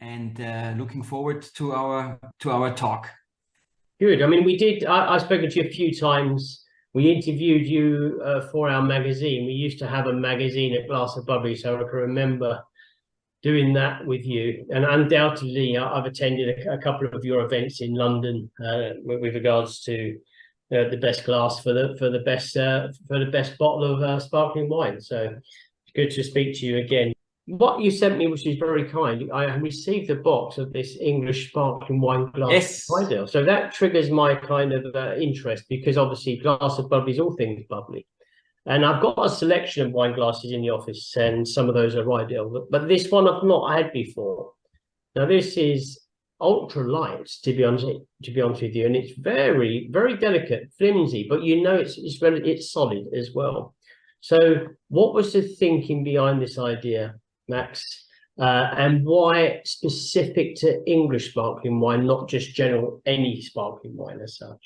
and looking forward to our talk. Good. I mean, I've spoken to you a few times. We interviewed you for our magazine. We used to have a magazine at Glassware Bubbly, so I can remember doing that with you. And undoubtedly, I've attended a couple of your events in London with regards to the best glass for the best bottle of sparkling wine. So it's good to speak to you again. What you sent me, which is very kind, I received a box of this English sparkling wine glass. Yes. Riedel. So that triggers my kind of interest, because obviously Glassware Bubbly is all things bubbly. And I've got a selection of wine glasses in the office, and some of those are Riedel, but this one I've not had before. Now this is ultra light, to be honest with you, and it's very, very delicate, flimsy, but you know it's solid as well. So what was the thinking behind this idea, Max? And why specific to English sparkling wine, not just general any sparkling wine as such?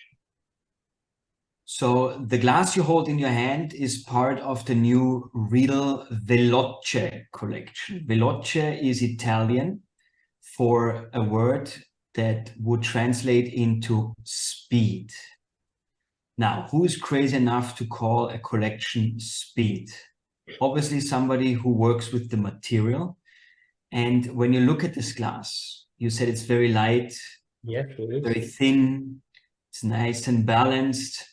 So the glass you hold in your hand is part of the new Riedel Veloce collection. Veloce is Italian for a word that would translate into speed. Now, who is crazy enough to call a collection speed? Obviously somebody who works with the material. And when you look at this glass, you said it's very light, yeah, very thin, it's nice and balanced.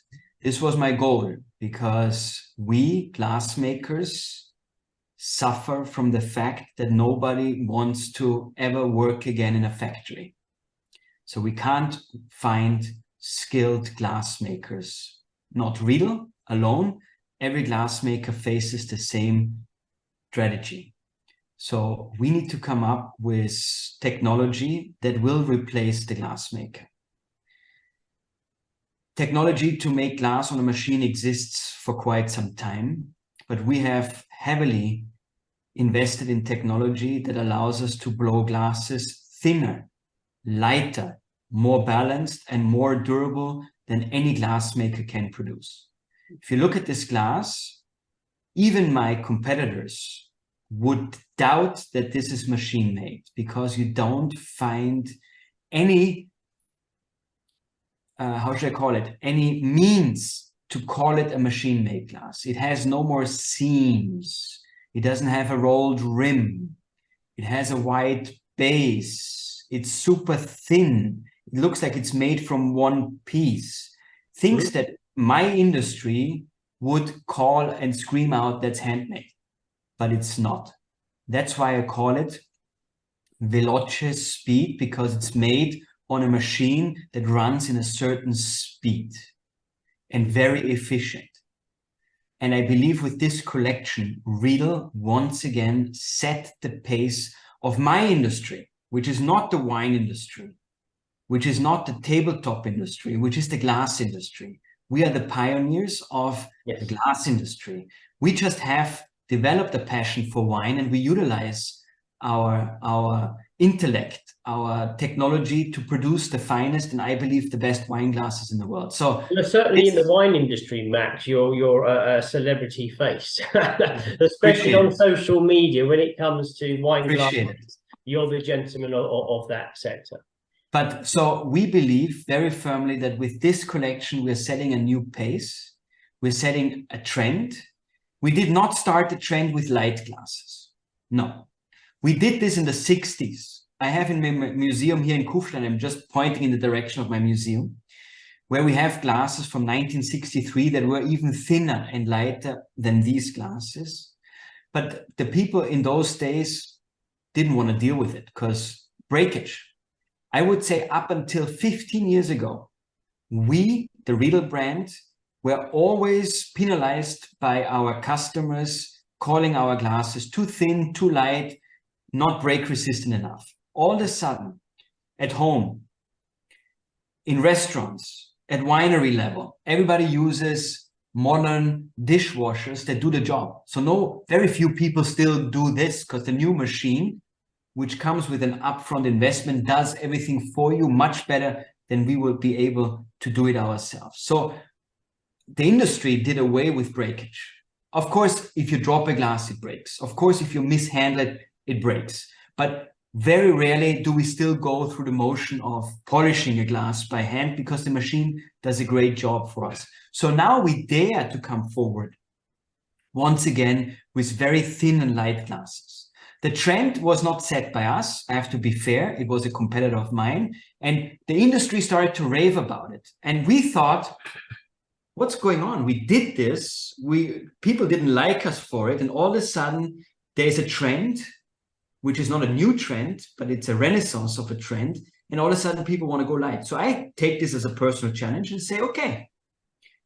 This was my goal, because we glassmakers suffer from the fact that nobody wants to ever work again in a factory. So we can't find skilled glassmakers. Not Riedel alone. Every glassmaker faces the same strategy. So we need to come up with technology that will replace the glassmaker. Technology to make glass on a machine exists for quite some time, but we have heavily invested in technology that allows us to blow glasses thinner, lighter, more balanced, and more durable than any glassmaker can produce. If you look at this glass, even my competitors would doubt that this is machine made, because you don't find any how should I call it, any means to call it a machine-made glass. It has no more seams. It doesn't have a rolled rim. It has a wide base. It's super thin. It looks like it's made from one piece. Things that my industry would call and scream out, that's handmade, but it's not. That's why I call it Veloce speed, because it's made on a machine that runs in a certain speed and very efficient. And I believe with this collection, Riedel once again set the pace of my industry, which is not the wine industry, which is not the tabletop industry, which is the glass industry. We are the pioneers of the glass industry. We just have developed a passion for wine, and we utilize our intellect, our technology to produce the finest and I believe the best wine glasses in the world. So certainly in the wine industry, Max, you're a celebrity face, especially on social media when it comes to wine glasses. You're the gentleman of that sector. But so we believe very firmly that with this collection, we're setting a new pace. We're setting a trend. We did not start the trend with light glasses. No. We did this in the 60s. I have in my museum here in Kufstein, I'm just pointing in the direction of my museum, where we have glasses from 1963 that were even thinner and lighter than these glasses. But the people in those days didn't want to deal with it because breakage. I would say up until 15 years ago, we, the Riedel brand, were always penalized by our customers, calling our glasses too thin, too light, not break resistant enough. All of a sudden, at home, in restaurants, at winery level, everybody uses modern dishwashers that do the job. So very few people still do this, because the new machine, which comes with an upfront investment, does everything for you much better than we will be able to do it ourselves. So the industry did away with breakage. Of course, if you drop a glass, it breaks. Of course, if you mishandle it, it breaks. But Very rarely do we still go through the motion of polishing a glass by hand because the machine does a great job for us. So now we dare to come forward once again with very thin and light glasses. The trend was not set by us. I have to be fair. It was a competitor of mine, and the industry started to rave about it. And we thought, what's going on? We did this. People didn't like us for it. And all of a sudden there's a trend, which is not a new trend, but it's a renaissance of a trend. And all of a sudden people want to go light. So I take this as a personal challenge and say, okay,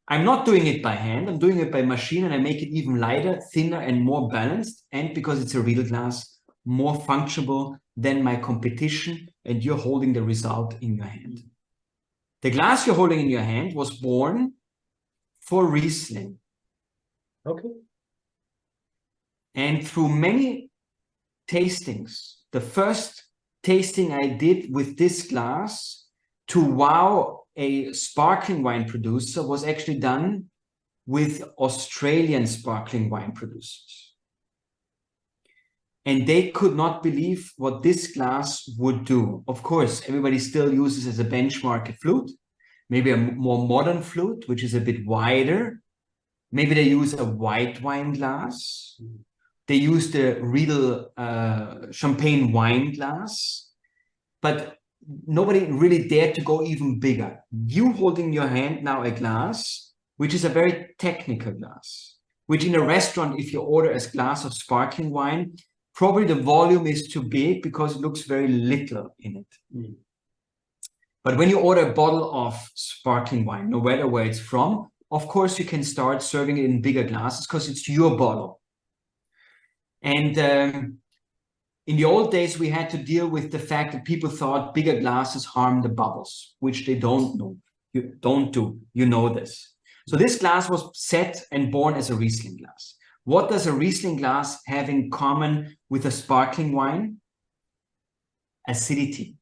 I'm not doing it by hand. I'm doing it by machine, and I make it even lighter, thinner, and more balanced. And because it's a Riedel glass, more functional than my competition, and you're holding the result in your hand. The glass you're holding in your hand was born for Riesling. Okay. And through many tastings, the first tasting I did with this glass to wow a sparkling wine producer was actually done with Australian sparkling wine producers. And they could not believe what this glass would do. Of course, everybody still uses as a benchmark a flute, maybe a more modern flute, which is a bit wider. Maybe they use a white wine glass. They use the Riedel champagne wine glass, but nobody really dared to go even bigger. You holding in your hand now a glass, which is a very technical glass, which in a restaurant, if you order a glass of sparkling wine, probably the volume is too big because it looks very little in it. But when you order a bottle of sparkling wine, no matter where it's from, of course, you can start serving it in bigger glasses because it's your bottle. And in the old days, we had to deal with the fact that people thought bigger glasses harm the bubbles, which they don't know. You don't do. You know this. So this glass was set and born as a Riesling glass. What does a Riesling glass have in common with a sparkling wine? Acidity.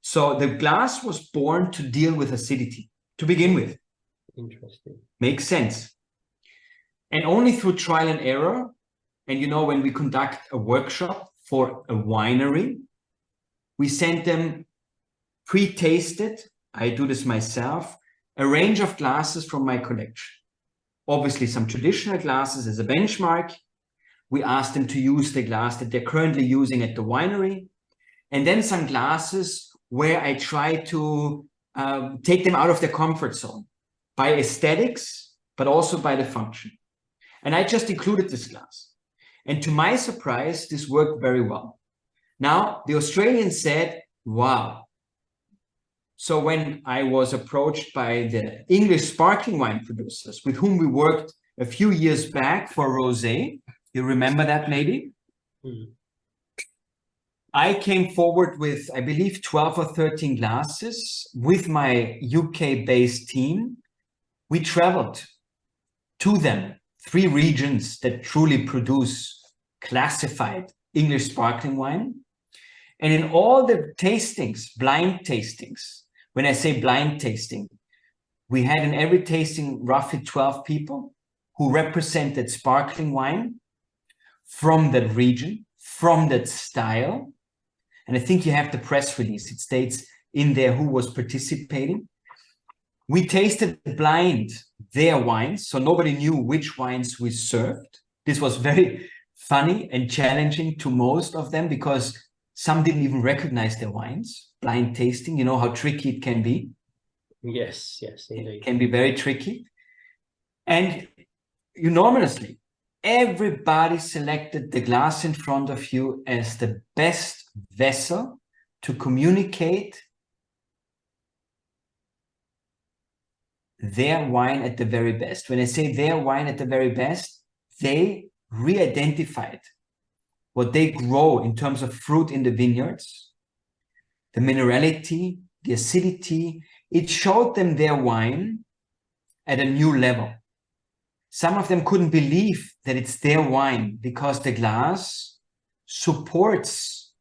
So the glass was born to deal with acidity to begin with. Interesting. Makes sense. And only through trial and error, and you know, when we conduct a workshop for a winery, we send them pre-tasted, I do this myself, a range of glasses from my collection. Obviously some traditional glasses as a benchmark. We ask them to use the glass that they're currently using at the winery. And then some glasses where I try to take them out of their comfort zone by aesthetics, but also by the function. And I just included this glass. And to my surprise, this worked very well. Now, the Australians said, wow. So when I was approached by the English sparkling wine producers with whom we worked a few years back for rosé, you remember that maybe? I came forward with, I believe, 12 or 13 glasses with my UK-based team. We traveled to them, 3 regions that truly produce classified English sparkling wine. And in all the tastings, blind tastings, when I say blind tasting, we had in every tasting roughly 12 people who represented sparkling wine from that region, from that style. And I think you have the press release. It states in there who was participating. We tasted blind their wines, so nobody knew which wines we served. This was very funny and challenging to most of them because some didn't even recognize their wines. Blind tasting, you know how tricky it can be. Yes, yes, indeed. It can be very tricky. And unanimously, everybody selected the glass in front of you as the best vessel to communicate their wine at the very best. When I say their wine at the very best, they re-identified what they grow in terms of fruit in the vineyards, the minerality, the acidity. It showed them their wine at a new level. Some of them couldn't believe that it's their wine because the glass supports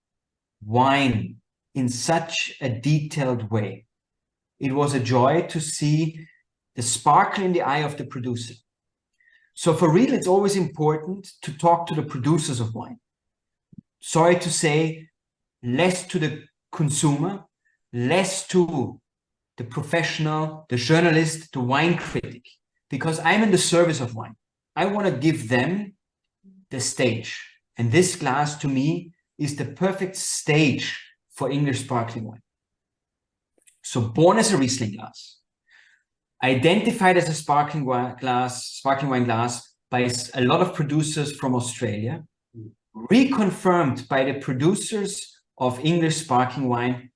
wine in such a detailed way. It was a joy to see the sparkle in the eye of the producer. So for Riedel, it's always important to talk to the producers of wine. Sorry to say, less to the consumer, less to the professional, the journalist, the wine critic, because I'm in the service of wine. I want to give them the stage. And this glass to me is the perfect stage for English sparkling wine. So born as a Riesling glass, identified as a sparkling wine glass by a lot of producers from Australia, reconfirmed by the producers of English sparkling wine.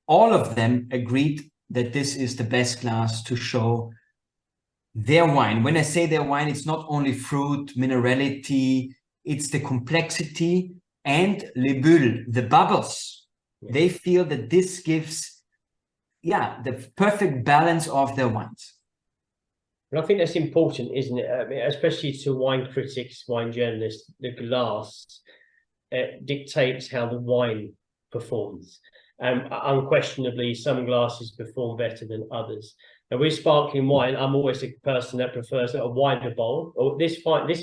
All of them agreed that this is the best glass to show their wine. When I say their wine, it's not only fruit, minerality, it's the complexity and les bulles, the bubbles. Yeah. They feel that this gives, the perfect balance of their wines. And I think that's important, isn't it? I mean, especially to wine critics, wine journalists, the glass dictates how the wine performs. Unquestionably, some glasses perform better than others. And with sparkling wine, I'm always a person that prefers a wider bowl. Or this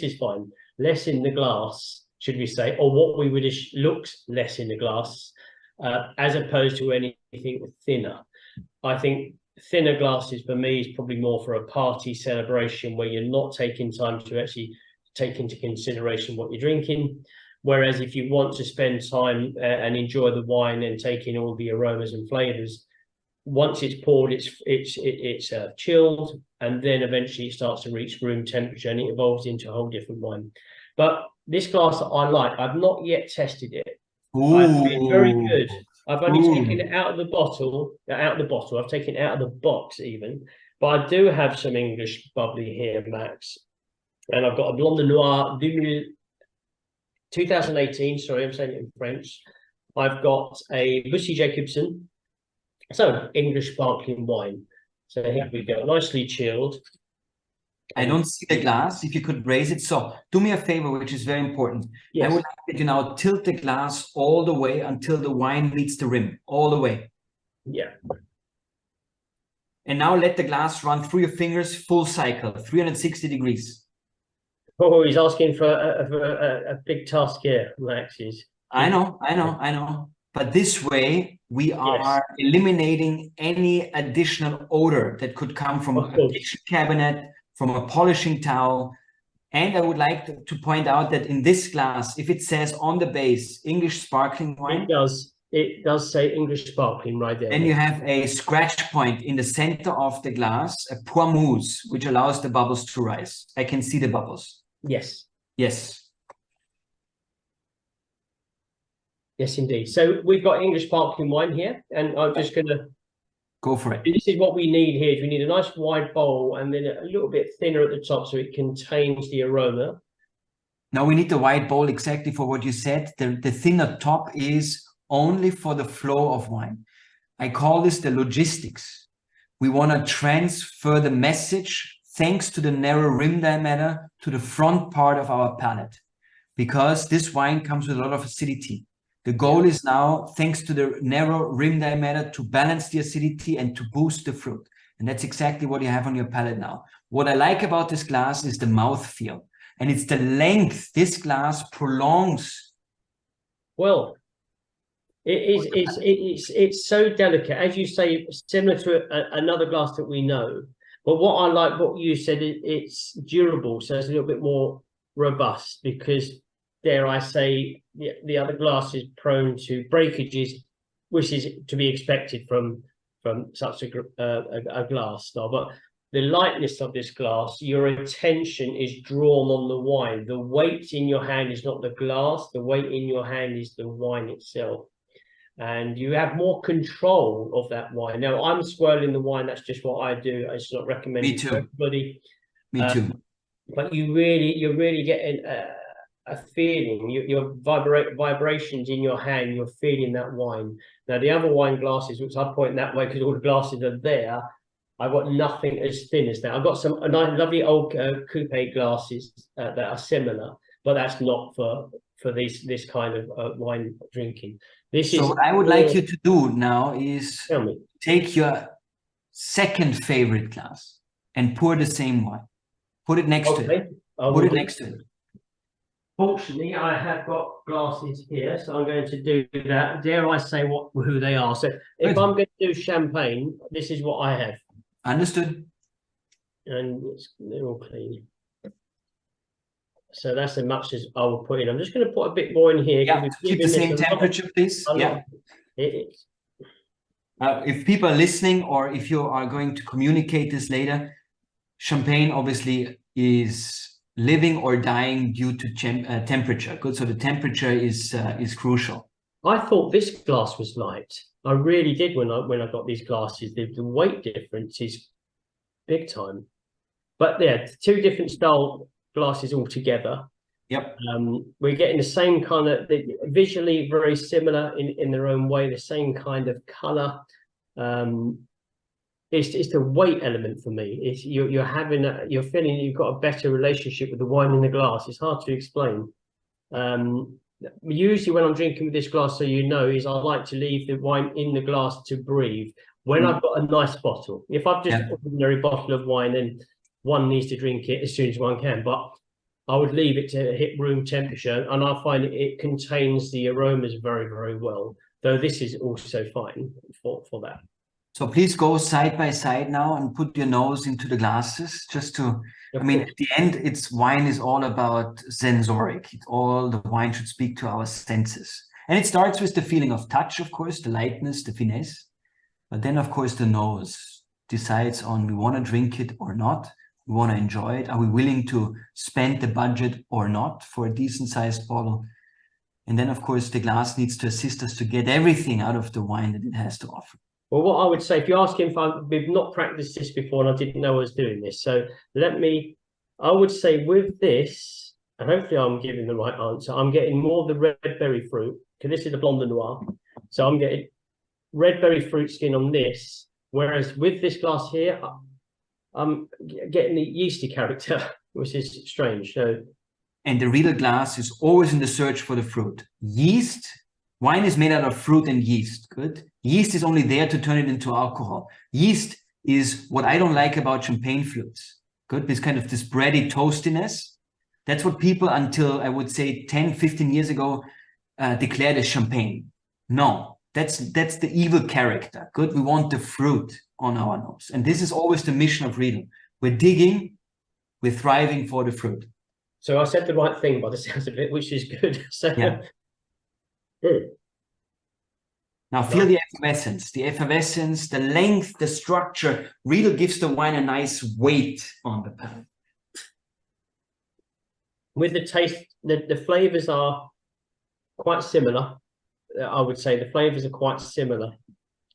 is fine, less in the glass, should we say, or what we would looks less in the glass, as opposed to anything thinner. I think thinner glasses for me is probably more for a party celebration where you're not taking time to actually take into consideration what you're drinking. Whereas if you want to spend time and enjoy the wine and take in all the aromas and flavors, once it's poured, it's chilled, and then eventually it starts to reach room temperature and it evolves into a whole different wine. But this glass that I like, I've not yet tested it. It's very good. I've only taken it out of the bottle. I've taken it out of the box even. But I do have some English bubbly here, Max. And I've got a Blanc de Noir 2018. Sorry, I'm saying it in French. I've got a Bussy Jacobson. So English sparkling wine. So here we go, nicely chilled. I don't see the glass. If you could raise it. So do me a favor, which is very important. Yes. I would like that you now tilt the glass all the way until the wine meets the rim, all the way. Yeah. And now let the glass run through your fingers, full cycle, 360 degrees. Oh, he's asking for a big task here, Max. I know. But this way, we are eliminating any additional odor that could come from a kitchen cabinet, from a polishing towel. And I would like to point out that in this glass, if it says on the base, English sparkling wine. It does say English sparkling right there. Then you have a scratch point in the center of the glass, a point mousse, which allows the bubbles to rise. I can see the bubbles. Yes. Yes. Yes, indeed. So we've got English sparkling wine here, and I'm just going to go for it. This is what we need here. We need a nice wide bowl and then a little bit thinner at the top so it contains the aroma. Now we need the wide bowl exactly for what you said. The thinner top is only for the flow of wine. I call this the logistics. We want to transfer the message thanks to the narrow rim diameter to the front part of our palate, because this wine comes with a lot of acidity. The goal is now, thanks to the narrow rim diameter, to balance the acidity and to boost the fruit. And that's exactly what you have on your palate now. What I like about this glass is the mouthfeel. And it's the length. This glass prolongs. Well, it's so delicate. As you say, similar to another glass that we know. But what I like, what you said, it's durable. So it's a little bit more robust because, dare I say, the other glass is prone to breakages, which is to be expected from such a glass style. But the lightness of this glass, your attention is drawn on the wine. The weight in your hand is not the glass. The weight in your hand is the wine itself. And you have more control of that wine. Now, I'm swirling the wine. That's just what I do. It's not recommended for everybody. Me too. But you're really getting a feeling. Your vibrations in your hand. You're feeling that wine. Now, the other wine glasses, which I point that way because all the glasses are there, I've got nothing as thin as that. I've got some nice, lovely old coupe glasses that are similar, but that's not for this kind of wine drinking. So what I would like you to do now is take your second favorite glass and pour the same wine. Put it next to it. Put it next to it. Fortunately, I have got glasses here, so I'm going to do that. Dare I say who they are? So if Good. I'm going to do champagne, this is what I have. Understood. And they're all clean. So that's as much as I will put in. I'm just going to put a bit more in here. Yeah, keep the same temperature, please. Yeah. If people are listening, or if you are going to communicate this later, champagne obviously is living or dying due to temperature. Good, so the temperature is crucial. I thought this glass was light. I really did when I got these glasses. The weight difference is big time. But yeah, two different style glasses altogether. Yep. We're getting the same kind of visually very similar in their own way, the same kind of color. It's the weight element for me. It's you're feeling you've got a better relationship with the wine in the glass. It's hard to explain. Usually when I'm drinking with this glass, so you know, is I like to leave the wine in the glass to breathe. When I've got a nice bottle, if I've just an ordinary bottle of wine, then one needs to drink it as soon as one can. But I would leave it to hit room temperature, and I find it contains the aromas very, very well. Though this is also fine for that. So please go side by side now and put your nose into the glasses just to, I mean, at the end, wine is all about sensoric. The wine should speak to our senses. And it starts with the feeling of touch, of course, the lightness, the finesse. But then, of course, the nose decides on we want to drink it or not. We want to enjoy it. Are we willing to spend the budget or not for a decent sized bottle? And then, of course, the glass needs to assist us to get everything out of the wine that it has to offer. Well, what I would say, if you ask him we've not practiced this before and I didn't know I was doing this. So I would say with this, and hopefully I'm giving the right answer, I'm getting more of the red berry fruit, because this is the Blanc de Noir. So I'm getting red berry fruit skin on this. Whereas with this glass here, I'm getting the yeasty character, which is strange. So, and the Riedel glass is always in the search for the fruit. Yeast, wine is made out of fruit and yeast. Good. Yeast is only there to turn it into alcohol. Yeast is what I don't like about champagne flutes. Good. This kind of this bready toastiness. That's what people until I would say 10, 15 years ago declared as champagne. No, that's the evil character. Good. We want the fruit on our nose. And this is always the mission of Riedel. We're digging, we're thriving for the fruit. So I said the right thing by the sounds of it, which is good. So yeah. Now feel the effervescence, the length, the structure. Riedel gives the wine a nice weight on the palate. With the taste, the flavors are quite similar. I would say the flavors are quite similar.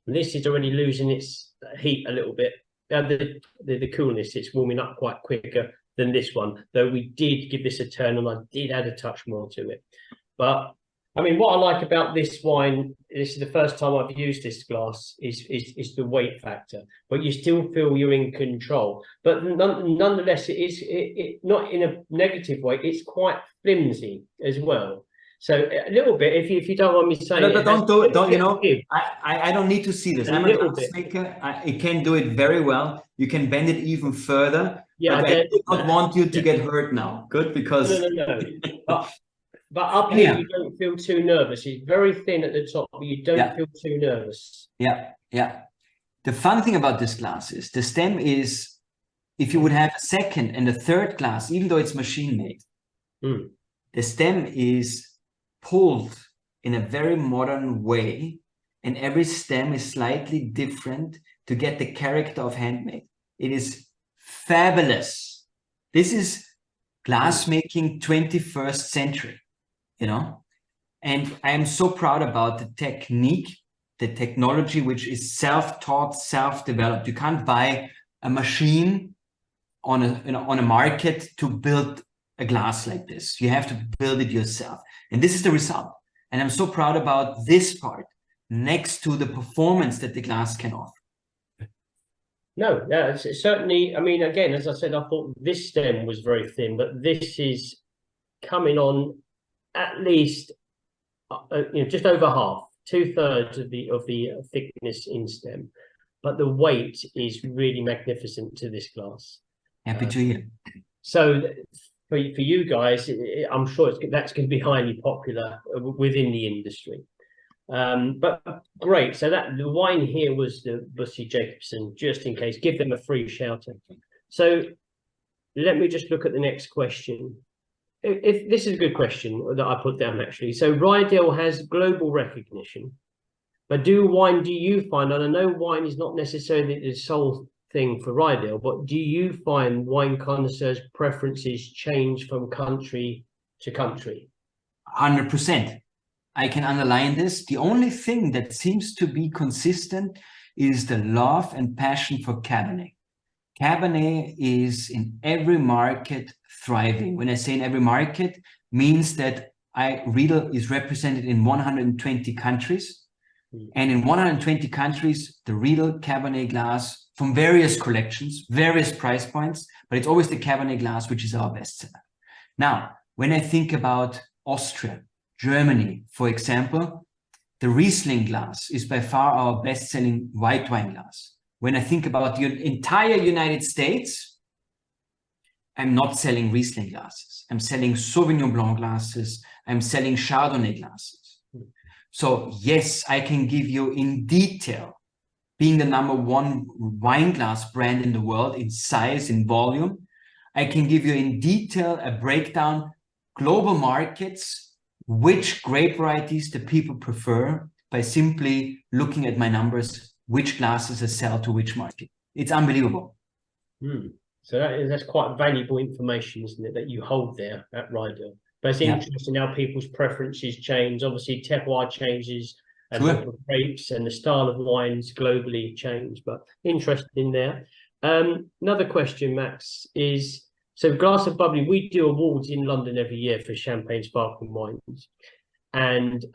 This is already losing its heat a little bit. The coolness, it's warming up quite quicker than this one, though we did give this a turn and I did add a touch more to it. But I mean, what I like about this wine, this is the first time I've used this glass, is the weight factor. But you still feel you're in control. But nonetheless, it not in a negative way. It's quite flimsy as well. So a little bit, if you don't want me saying, no, don't do it. Don't, you know? I don't need to see this. I'm a glassmaker. I can do it very well. You can bend it even further. Yeah, but I do not want you to get hurt now. Good, because no. But up here, you don't feel too nervous. It's very thin at the top, but you don't feel too nervous. Yeah. The fun thing about this glass is the stem is, if you would have a second and a third glass, even though it's machine made, the stem is pulled in a very modern way, and every stem is slightly different to get the character of handmade. It is fabulous. This is glassmaking 21st century. You know, and I am so proud about the technique, the technology, which is self-taught, self-developed. You can't buy a machine on a market to build a glass like this. You have to build it yourself. And this is the result. And I'm so proud about this part next to the performance that the glass can offer. No, yeah, it's certainly, I mean, again, as I said, I thought this stem was very thin, but this is coming on at least just over half, 2/3 of the thickness in stem, but the weight is really magnificent to this glass. Happy to hear. So for you guys, I'm sure that's going to be highly popular within the industry. But great. So that the wine here was the Bussy Jacobson, just in case, give them a free shout out. So let me just look at the next question. If this is a good question that I put down actually. So Riedel has global recognition, but do you find, and I know wine is not necessarily the sole thing for Riedel, but do you find wine connoisseurs' preferences change from country to country? 100%. I can underline this. The only thing that seems to be consistent is the love and passion for Cabernet. Cabernet is in every market thriving. When I say in every market, means that Riedel is represented in 120 countries. And in 120 countries, the Riedel Cabernet glass from various collections, various price points, but it's always the Cabernet glass, which is our bestseller. Now, when I think about Austria, Germany, for example, the Riesling glass is by far our best-selling white wine glass. When I think about the entire United States, I'm not selling Riesling glasses. I'm selling Sauvignon Blanc glasses. I'm selling Chardonnay glasses. So yes, I can give you in detail, being the #1 wine glass brand in the world in size, in volume, I can give you in detail a breakdown, global markets, which grape varieties the people prefer by simply looking at my numbers, which glasses I sell to which market. It's unbelievable. So that's quite valuable information, isn't it, that you hold there at Riedel? But it's interesting how people's preferences change. Obviously, terroir changes and the grapes and the style of wines globally change, but interesting there. Another question, Max, is, so Glass of Bubbly, we do awards in London every year for champagne sparkling wines. And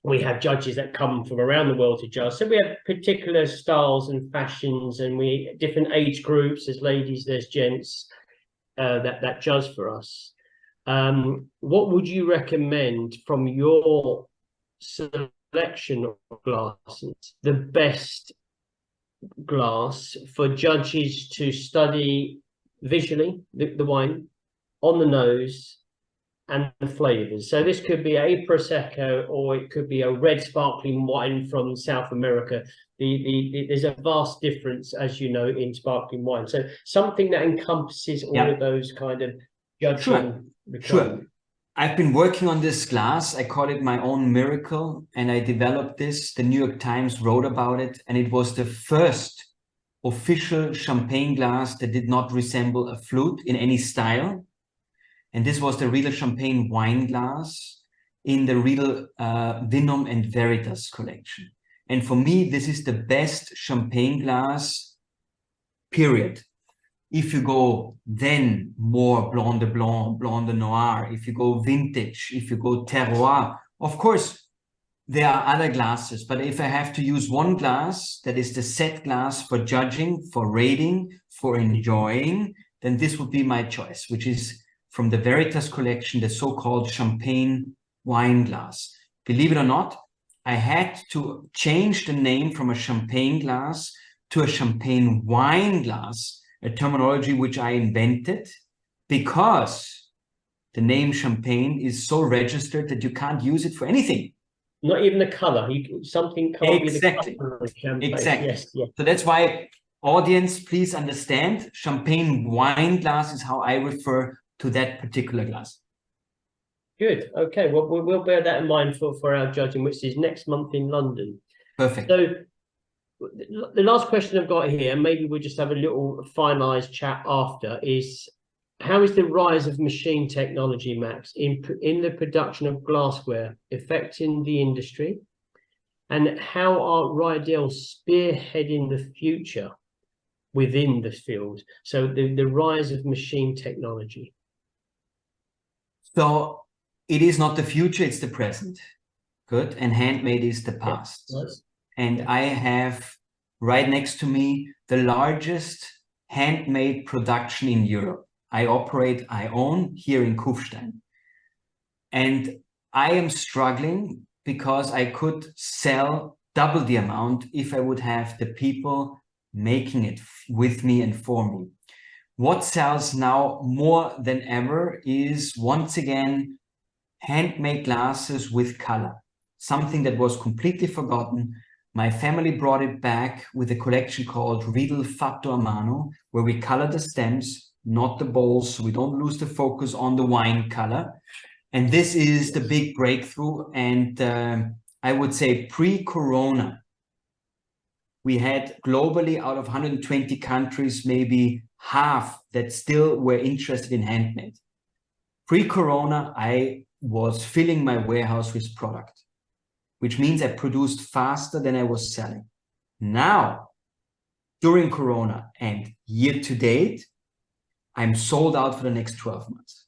we have judges that come from around the world to judge. So we have particular styles and fashions, and we different age groups. There's ladies, there's gents that judge for us. What would you recommend from your selection of glasses, the best glass for judges to study visually the wine, on the nose, and the flavors? So this could be a Prosecco, or it could be a red sparkling wine from South America. There's a vast difference, as you know, in sparkling wine. So something that encompasses all of those kind of judging. Sure. I've been working on this glass. I call it my own miracle, and I developed this. The New York Times wrote about it, and it was the first official champagne glass that did not resemble a flute in any style. And this was the Riedel Champagne wine glass in the Riedel Vinum and Veritas collection. And for me, this is the best champagne glass, period. If you go then more Blanc de Blanc, Blanc de Noir, if you go vintage, if you go terroir, of course, there are other glasses. But if I have to use one glass that is the set glass for judging, for rating, for enjoying, then this would be my choice, which is from the Veritas collection, the so-called champagne wine glass. Believe it or not, I had to change the name from a champagne glass to a champagne wine glass, a terminology which I invented, because the name champagne is so registered that you can't use it for anything. Not even the color. Something can't be the color of champagne. Exactly. Yes. So that's why, audience, please understand, champagne wine glass is how I refer to that particular glass. Good. Okay. Well, we'll bear that in mind for our judging, which is next month in London. Perfect. So the last question I've got here, maybe we'll just have a little finalized chat after, is how is the rise of machine technology, Max, in the production of glassware affecting the industry? And how are Riedel spearheading the future within the field? So the rise of machine technology. So it is not the future, it's the present. Good. And handmade is the past. Yes. And I have right next to me the largest handmade production in Europe. I own here in Kufstein. And I am struggling because I could sell double the amount if I would have the people making it with me and for me. what sells now more than ever is, once again, handmade glasses with color, something that was completely forgotten. My family brought it back with a collection called Riedel Fatto a Mano, where we color the stems, not the bowls, so we don't lose the focus on the wine color. And this is the big breakthrough. And I would say pre-Corona, we had globally, out of 120 countries, maybe half that still were interested in handmade. Pre-Corona, I was filling my warehouse with product, which means I produced faster than I was selling. Now, during Corona and year to date, I'm sold out for the next 12 months,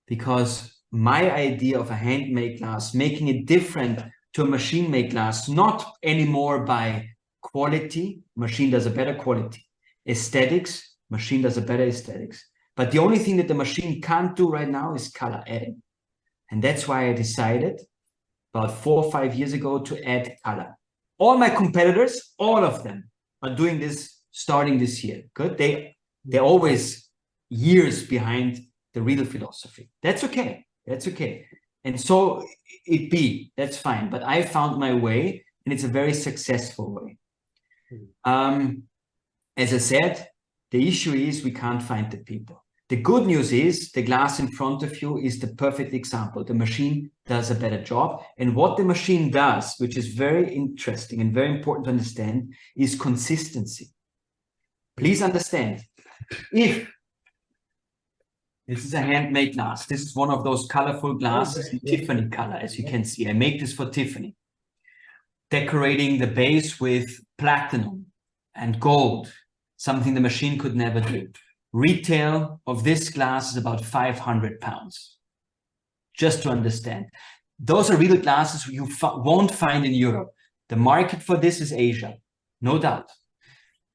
because my idea of a handmade glass, making it different to a machine-made glass, not anymore by quality, machine does a better quality, aesthetics, machine does a better aesthetics. But the only thing that the machine can't do right now is color adding. And that's why I decided about 4 or 5 years ago to add color. All my competitors, all of them, are doing this starting this year. Good. They're always years behind the Riedel philosophy. That's okay. That's okay. And so it be, that's fine. But I found my way, and it's a very successful way. As I said, the issue is we can't find the people. The good news is the glass in front of you is the perfect example. The machine does a better job. And what the machine does, which is very interesting and very important to understand, is consistency. Please understand, if this is a handmade glass, this is one of those colorful glasses in Tiffany color, as you can see. I make this for Tiffany. Decorating the base with platinum and gold, something the machine could never do. Retail of this glass is about 500 pounds. Just to understand. Those are Riedel glasses you won't find in Europe. The market for this is Asia, no doubt.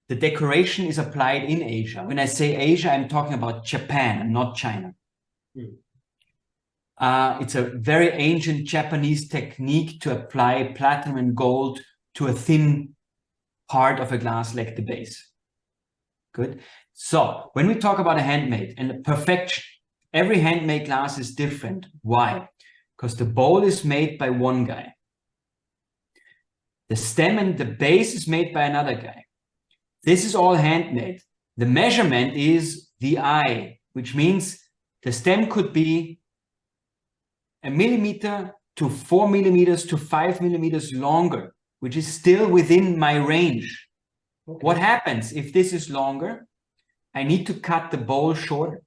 The decoration is applied in Asia. When I say Asia, I'm talking about Japan and not China. It's a very ancient Japanese technique to apply platinum and gold to a thin part of a glass like the base. Good. So when we talk about a handmade and the perfection, every handmade glass is different. Why? Because the bowl is made by one guy. The stem and the base is made by another guy. This is all handmade. The measurement is the eye, which means the stem could be 1 millimeter to 4 millimeters to 5 millimeters longer, which is still within my range. Okay. What happens if this is longer? I need to cut the bowl shorter.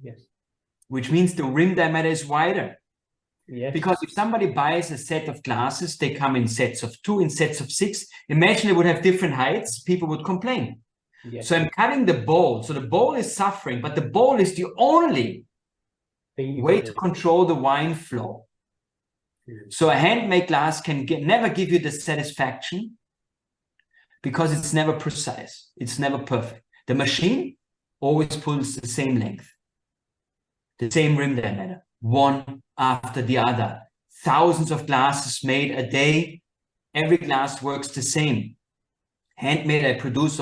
Yes. Which means the rim diameter is wider. Yes. Because if somebody buys a set of glasses, they come in sets of 2, in sets of 6. Imagine they would have different heights, people would complain. Yes. So I'm cutting the bowl. So the bowl is suffering, but the bowl is the only way to control the wine flow. So a handmade glass can never give you the satisfaction because it's never precise. It's never perfect. The machine always pulls the same length, the same rim diameter, one after the other. Thousands of glasses made a day. Every glass works the same. Handmade, I produce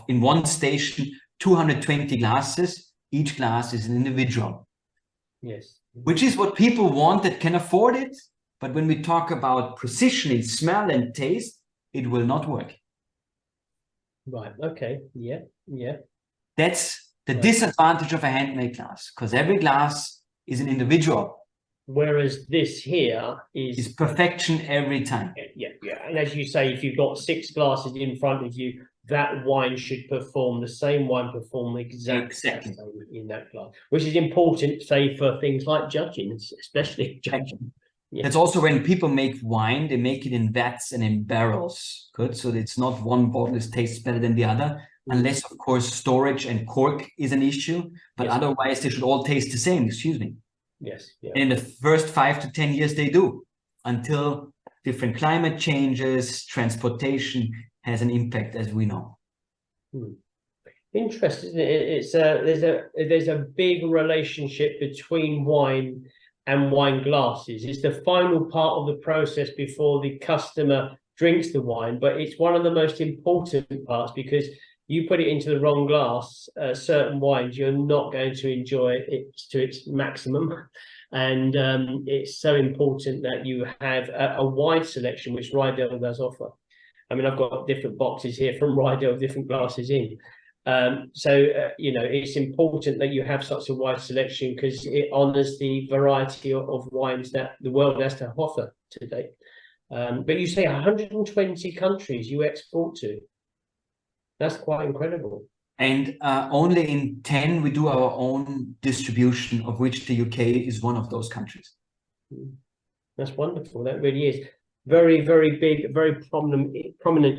in one station 220 glasses. Each glass is an individual. Yes. Which is what people want that can afford it. But when we talk about precision in smell and taste, it will not work. Right. Okay. Yeah. Yeah. That's the disadvantage of a handmade glass, because every glass is an individual. Whereas this here is perfection every time. Yeah. And as you say, if you've got 6 glasses in front of you, that wine should perform, the same wine perform exactly in that glass, which is important, say, for things like judging, especially judging. Yeah. That's also when people make wine, they make it in vats and in barrels. Good. So it's not one bottle tastes better than the other, unless, of course, storage and cork is an issue. But otherwise, they should all taste the same. Excuse me. Yes. Yeah. And in the first 5 to 10 years, they do, until different climate changes, transportation has an impact, as we know. Interesting. There's a big relationship between wine and wine glasses. It's the final part of the process before the customer drinks the wine, but it's one of the most important parts, because you put it into the wrong glass, certain wines, you're not going to enjoy it to its maximum. And it's so important that you have a wide selection, which Riedel does offer. I mean, I've got different boxes here from Riedel, different glasses in. You know, it's important that you have such a wide selection because it honors the variety of wines that the world has to offer today. But you say 120 countries you export to. That's quite incredible. And only in 10 we do our own distribution, of which the UK is one of those countries. That's wonderful. That really is. Very, very big, very prominent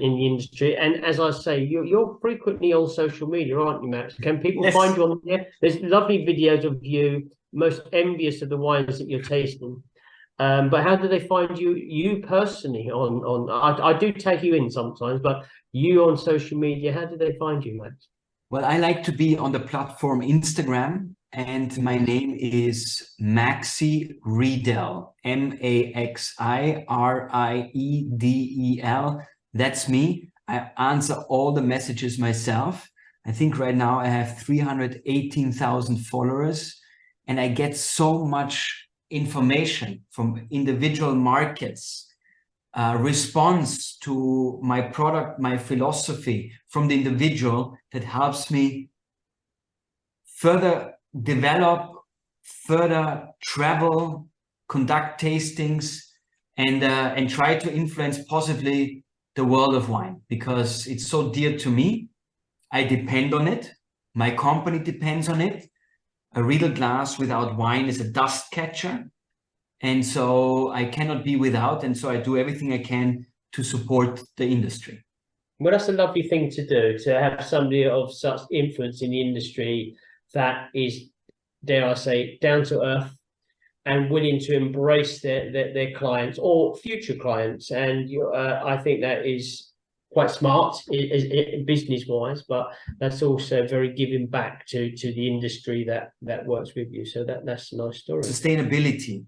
in the industry. And as I say, you're frequently on social media, aren't you, Max? Can people find you on there? There's lovely videos of you, most envious of the wines that you're tasting. But how do they find you personally on I do take you in sometimes, but you on social media, how do they find you, Max? Well, I like to be on the platform Instagram, and my name is Maxi Riedel, Maxiriedel. That's me. I answer all the messages myself. I think right now I have 318,000 followers, and I get so much information from individual markets, response to my product, my philosophy from the individual that helps me further develop, further travel, conduct tastings, and try to influence positively the world of wine, because it's so dear to me. I depend on it. My company depends on it. A Riedel glass without wine is a dust catcher. And so I cannot be without, and so I do everything I can to support the industry. Well, that's a lovely thing to do, to have somebody of such influence in the industry that is, dare I say, down to earth and willing to embrace their clients or future clients. And I think that is quite smart business-wise, but that's also very giving back to the industry that works with you. So that's a nice story. Sustainability.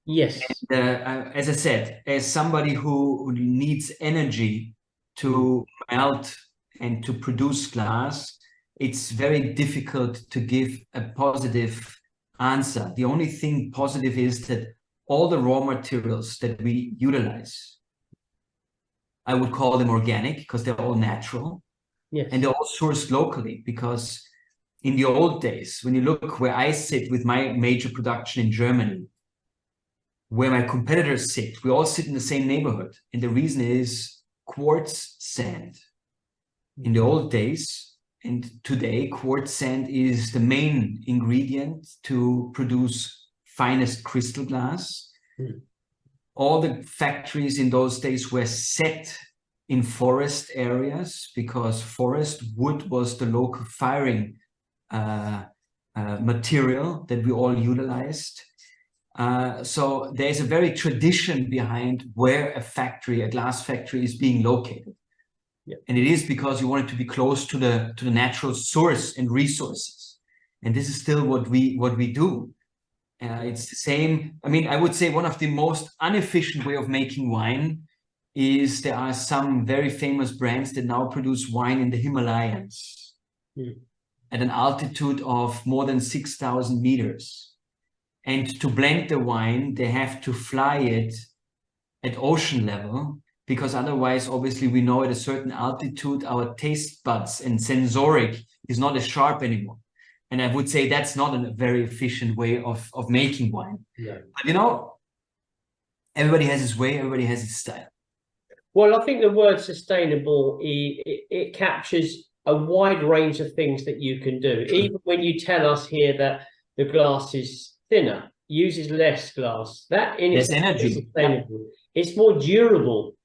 Yes. And, as I said, as somebody who needs energy to melt and to produce glass, it's very difficult to give a positive answer. The only thing positive is that all the raw materials that we utilize, I would call them organic because they're all natural. Yes. And they're all sourced locally, because in the old days, when you look where I sit with my major production in Germany, where my competitors sit, we all sit in the same neighborhood. And the reason is quartz sand. In the old days and today, quartz sand is the main ingredient to produce finest crystal glass. All the factories in those days were set in forest areas, because forest wood was the local firing material that we all utilized. So there's a very tradition behind where a glass factory is being located. Yeah. And it is because you want it to be close to the natural source and resources. And this is still what we do. It's the same. I mean, I would say one of the most inefficient way of making wine is there are some very famous brands that now produce wine in the Himalayas at an altitude of more than 6,000 meters. And to blend the wine, they have to fly it at ocean level, because otherwise, obviously, we know at a certain altitude, our taste buds and sensoric is not as sharp anymore. And I would say that's not a very efficient way of making wine. Yeah. But you know, everybody has his way, everybody has his style. Well, I think the word sustainable, it captures a wide range of things that you can do. Even when you tell us here that the glass is thinner, uses less glass, that in its energy is sustainable. Yeah. It's more durable.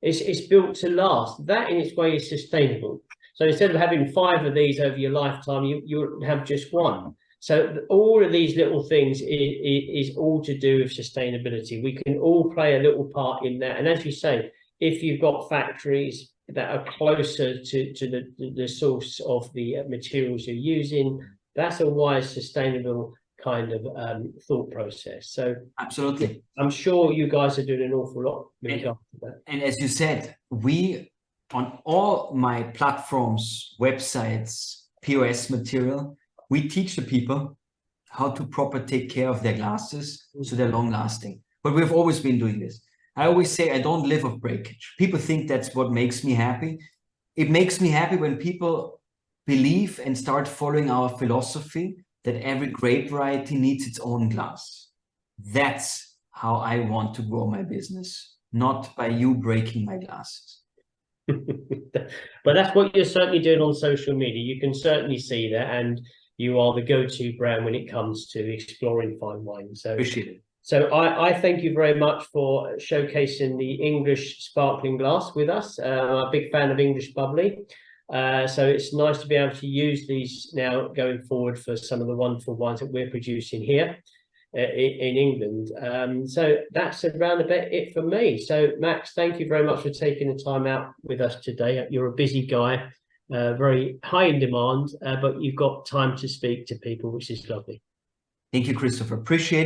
It's built to last. That in its way is sustainable. So instead of having 5 of these over your lifetime, you have just 1. So all of these little things is all to do with sustainability. We can all play a little part in that. And as you say, if you've got factories that are closer to the source of the materials you're using, that's a wise, sustainable kind of thought process. So absolutely, I'm sure you guys are doing an awful lot with regard to that. And as you said, we on all my platforms, websites, POS material, we teach the people how to proper take care of their glasses so they're long lasting. But we've always been doing this. I always say I don't live off breakage. People think that's what makes me happy. It makes me happy when people believe and start following our philosophy that every grape variety needs its own glass. That's how I want to grow my business, not by you breaking my glasses. But that's what you're certainly doing on social media. You can certainly see that, and you are the go-to brand when it comes to exploring fine wine. So appreciate it. So I thank you very much for showcasing the English sparkling glass with us. I'm a big fan of English bubbly. So it's nice to be able to use these now going forward for some of the wonderful wines that we're producing here in England. So that's around about it for me. So Max, thank you very much for taking the time out with us today. You're a busy guy, very high in demand, but you've got time to speak to people, which is lovely. Thank you, Christopher. Appreciate it.